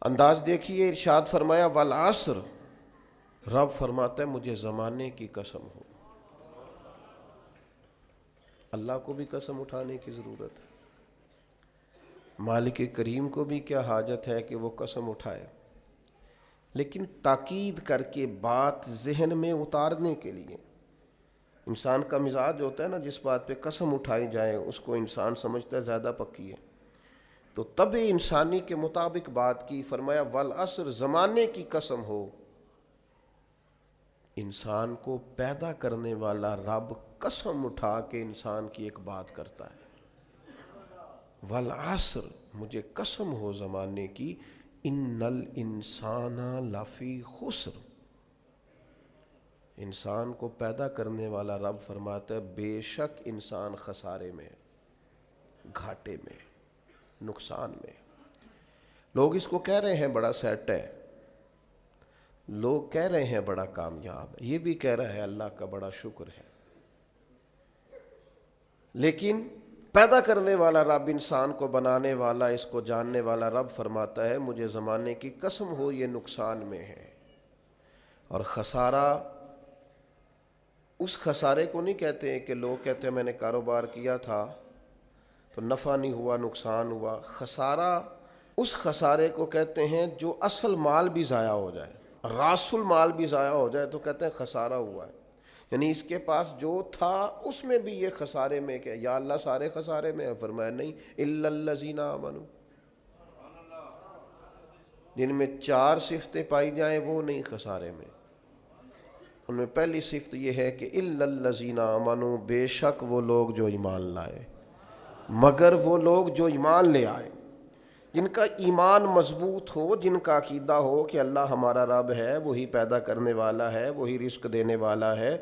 انداز دیکھیے، ارشاد فرمایا والعصر، رب فرماتا ہے مجھے زمانے کی قسم ہو۔ اللہ کو بھی قسم اٹھانے کی ضرورت ہے، مالک کریم کو بھی کیا حاجت ہے کہ وہ قسم اٹھائے، لیکن تاکید کر کے بات ذہن میں اتارنے کے لیے۔ انسان کا مزاج ہوتا ہے نا، جس بات پہ قسم اٹھائی جائے اس کو انسان سمجھتا ہے زیادہ پکی ہے، تو طبع انسانی کے مطابق بات کی، فرمایا والعصر، زمانے کی قسم ہو۔ انسان کو پیدا کرنے والا رب قسم اٹھا کے انسان کی ایک بات کرتا ہے، والعصر، مجھے قسم ہو زمانے کی، ان الانسان لفی خسر۔ انسان کو پیدا کرنے والا رب فرماتا ہے بے شک انسان خسارے میں، گھاٹے میں، نقصان میں۔ لوگ اس کو کہہ رہے ہیں بڑا سیٹ ہے، لوگ کہہ رہے ہیں بڑا کامیاب ہے، یہ بھی کہہ رہا ہے اللہ کا بڑا شکر ہے، لیکن پیدا کرنے والا رب، انسان کو بنانے والا، اس کو جاننے والا رب فرماتا ہے مجھے زمانے کی قسم ہو یہ نقصان میں ہے۔ اور خسارہ، اس خسارے کو نہیں کہتے ہیں کہ لوگ کہتے ہیں میں نے کاروبار کیا تھا تو نفع نہیں ہوا، نقصان ہوا۔ خسارہ اس خسارے کو کہتے ہیں جو اصل مال بھی ضائع ہو جائے، راس المال بھی ضائع ہو جائے تو کہتے ہیں خسارہ ہوا ہے، یعنی اس کے پاس جو تھا اس میں بھی یہ خسارے میں کیا؟ یا اللہ سارے خسارے میں ہے؟ فرمایا نہیں، الا الذین آمنوا، جن میں 4 صفتیں پائی جائیں وہ نہیں خسارے میں۔ ان میں پہلی صفت یہ ہے کہ الا الذین آمنوا، بے شک وہ لوگ جو ایمان لائے، مگر وہ لوگ جو ایمان لے آئے، جن کا ایمان مضبوط ہو، جن کا عقیدہ ہو کہ اللہ ہمارا رب ہے، وہی پیدا کرنے والا ہے، وہی رزق دینے والا ہے،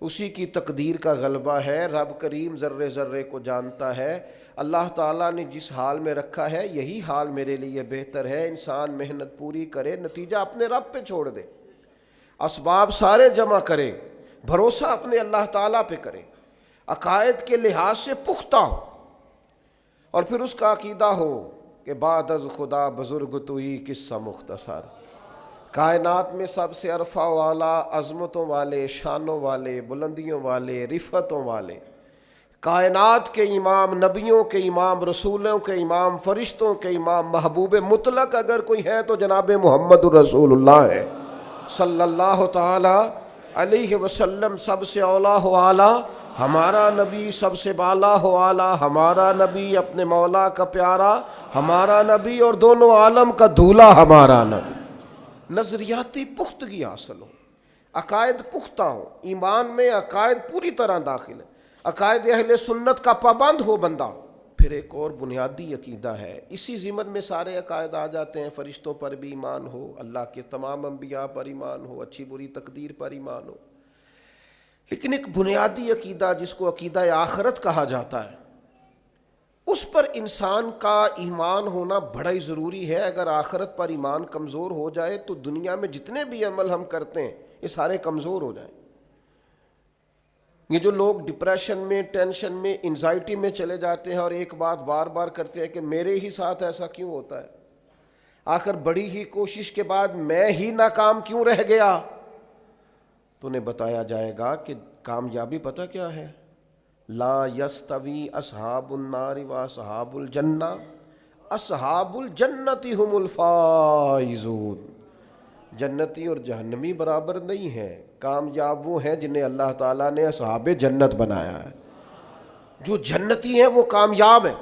اسی کی تقدیر کا غلبہ ہے، رب کریم ذرے ذرے کو جانتا ہے، اللہ تعالیٰ نے جس حال میں رکھا ہے یہی حال میرے لیے بہتر ہے۔ انسان محنت پوری کرے، نتیجہ اپنے رب پہ چھوڑ دے، اسباب سارے جمع کرے، بھروسہ اپنے اللہ تعالیٰ پہ کرے، عقائد کے لحاظ سے پختہ ہو، اور پھر اس کا عقیدہ ہو کہ بعد از خدا بزرگ توئی قصہ مختصر، کائنات میں سب سے عرفہ والا، عظمتوں والے، شانوں والے، بلندیوں والے، رفتوں والے، کائنات کے امام، نبیوں کے امام، رسولوں کے امام، فرشتوں کے امام، محبوب مطلق اگر کوئی ہے تو جناب محمد رسول اللہ ہے صلی اللہ تعالی علیہ وسلم۔ سب سے اولا ہو اعلیٰ ہمارا نبی، سب سے بالا ہو اعلیٰ ہمارا نبی، اپنے مولا کا پیارا ہمارا نبی، اور دونوں عالم کا دھولا ہمارا نبی۔ نظریاتی پختگی حاصل ہو، عقائد پختہ ہو، ایمان میں عقائد پوری طرح داخل ہے، عقائد اہل سنت کا پابند ہو بندہ۔ پھر ایک اور بنیادی عقیدہ ہے، اسی ضمن میں سارے عقائد آ جاتے ہیں، فرشتوں پر بھی ایمان ہو، اللہ کے تمام انبیاء پر ایمان ہو، اچھی بری تقدیر پر ایمان ہو، لیکن ایک بنیادی عقیدہ جس کو عقیدہ آخرت کہا جاتا ہے، اس پر انسان کا ایمان ہونا بڑا ہی ضروری ہے۔ اگر آخرت پر ایمان کمزور ہو جائے تو دنیا میں جتنے بھی عمل ہم کرتے ہیں یہ سارے کمزور ہو جائیں۔ یہ جو لوگ ڈپریشن میں، ٹینشن میں، انزائٹی میں چلے جاتے ہیں اور ایک بات بار بار کرتے ہیں کہ میرے ہی ساتھ ایسا کیوں ہوتا ہے، آخر بڑی ہی کوشش کے بعد میں ہی ناکام کیوں رہ گیا، تو انہیں بتایا جائے گا کہ کامیابی پتہ کیا ہے؟ لا یستوی اصحاب النار و اصحاب الجنہ، اصحاب الجنت هم الفائزون، جنتی اور جہنمی برابر نہیں ہیں، کامیاب وہ ہیں جنہیں اللہ تعالیٰ نے اصحاب جنت بنایا ہے۔ جو جنتی ہیں وہ کامیاب ہیں،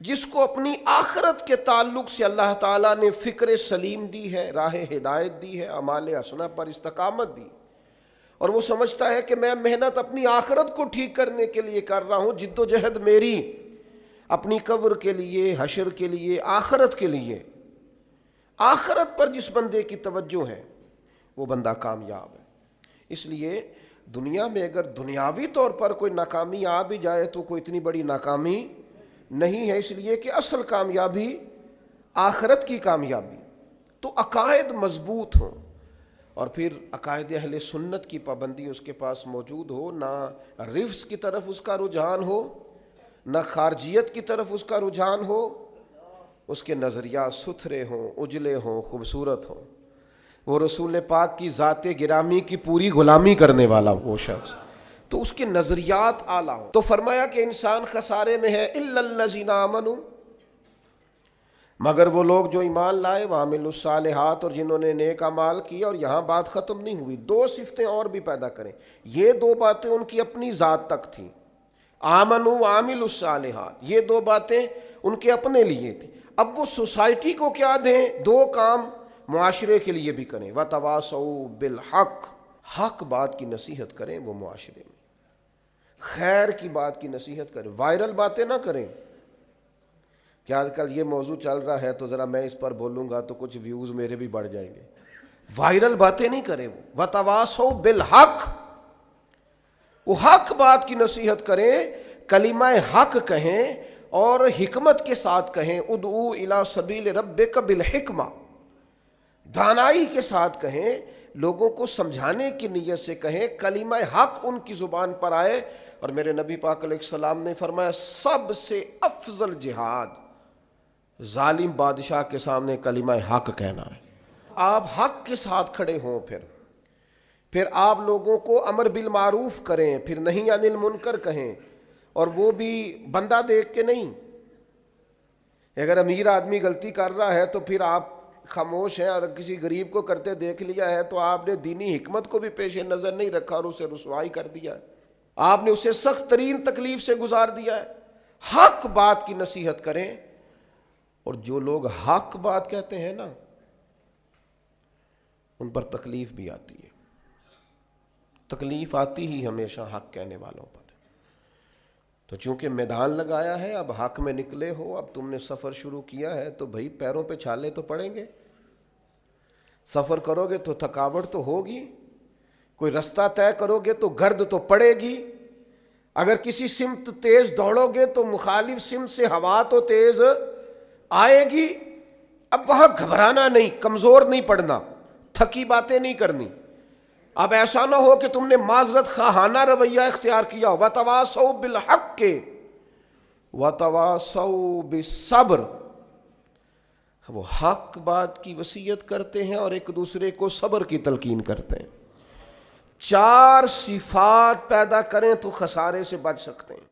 جس کو اپنی آخرت کے تعلق سے اللہ تعالیٰ نے فکر سلیم دی ہے، راہ ہدایت دی ہے، اعمال حسنہ پر استقامت دی، اور وہ سمجھتا ہے کہ میں محنت اپنی آخرت کو ٹھیک کرنے کے لیے کر رہا ہوں، جد و جہد میری اپنی قبر کے لیے، حشر کے لیے، آخرت کے لیے۔ آخرت پر جس بندے کی توجہ ہے وہ بندہ کامیاب ہے۔ اس لیے دنیا میں اگر دنیاوی طور پر کوئی ناکامی آ بھی جائے تو کوئی اتنی بڑی ناکامی نہیں ہے، اس لیے کہ اصل کامیابی آخرت کی کامیابی۔ تو عقائد مضبوط ہوں، اور پھر عقائد اہل سنت کی پابندی اس کے پاس موجود ہو، نہ رفض کی طرف اس کا رجحان ہو، نہ خارجیت کی طرف اس کا رجحان ہو، اس کے نظریات ستھرے ہوں، اجلے ہوں، خوبصورت ہوں، وہ رسول پاک کی ذات گرامی کی پوری غلامی کرنے والا وہ شخص، تو اس کے نظریات اعلیٰ ہوں۔ تو فرمایا کہ انسان خسارے میں ہے الا الذین آمنوا، مگر وہ لوگ جو ایمان لائے، وعملوا الصالحات، اور جنہوں نے نیک اعمال کیا۔ اور یہاں بات ختم نہیں ہوئی، دو صفتیں اور بھی پیدا کریں۔ یہ دو باتیں ان کی اپنی ذات تک تھیں، آمنوا وعملوا الصالحات، یہ دو باتیں ان کے اپنے لیے تھیں۔ اب وہ سوسائٹی کو کیا دیں؟ دو کام معاشرے کے لیے بھی کریں، وتواصوا بالحق، حق بات کی نصیحت کریں وہ معاشرے میں، خیر کی بات کی نصیحت کریں، وائرل باتیں نہ کریں۔ کہ آج کل یہ موضوع چل رہا ہے تو ذرا میں اس پر بولوں گا تو کچھ ویوز میرے بھی بڑھ جائیں گے، وائرل باتیں نہیں کریں وہ، وتواصوا بالحق، وہ حق بات کی نصیحت کریں، کلمہ حق کہیں اور حکمت کے ساتھ کہیں، ادعو الی سبیل ربک بالحکمہ، دانائی کے ساتھ کہیں، لوگوں کو سمجھانے کی نیت سے کہیں، کلمہ حق ان کی زبان پر آئے۔ اور میرے نبی پاک علیہ السلام نے فرمایا سب سے افضل جہاد ظالم بادشاہ کے سامنے کلمہ حق کہنا ہے۔ آپ حق کے ساتھ کھڑے ہوں، پھر آپ لوگوں کو امر بالمعروف کریں، پھر نہی عن المنکر کہیں، اور وہ بھی بندہ دیکھ کے نہیں۔ اگر امیر آدمی غلطی کر رہا ہے تو پھر آپ خاموش ہیں، اور کسی غریب کو کرتے دیکھ لیا ہے تو آپ نے دینی حکمت کو بھی پیش نظر نہیں رکھا اور اسے رسوائی کر دیا ہے، آپ نے اسے سخت ترین تکلیف سے گزار دیا ہے۔ حق بات کی نصیحت کریں، اور جو لوگ حق بات کہتے ہیں نا ان پر تکلیف بھی آتی ہے، تکلیف آتی ہی ہمیشہ حق کہنے والوں پر۔ تو چونکہ میدان لگایا ہے، اب حق میں نکلے ہو، اب تم نے سفر شروع کیا ہے تو بھائی پیروں پہ چھالے تو پڑیں گے، سفر کرو گے تو تھکاوٹ تو ہوگی، کوئی رستہ طے کرو گے تو گرد تو پڑے گی، اگر کسی سمت تیز دوڑو گے تو مخالف سمت سے ہوا تو تیز آئے گی۔ اب وہاں گھبرانا نہیں، کمزور نہیں پڑنا، تھکی باتیں نہیں کرنی۔ اب ایسا نہ ہو کہ تم نے معذرت خواہانہ رویہ اختیار کیا، وتواصوا بالحق وتواصوا بالصبر، وہ حق بات کی وصیت کرتے ہیں اور ایک دوسرے کو صبر کی تلقین کرتے ہیں۔ چار صفات پیدا کریں تو خسارے سے بچ سکتے ہیں۔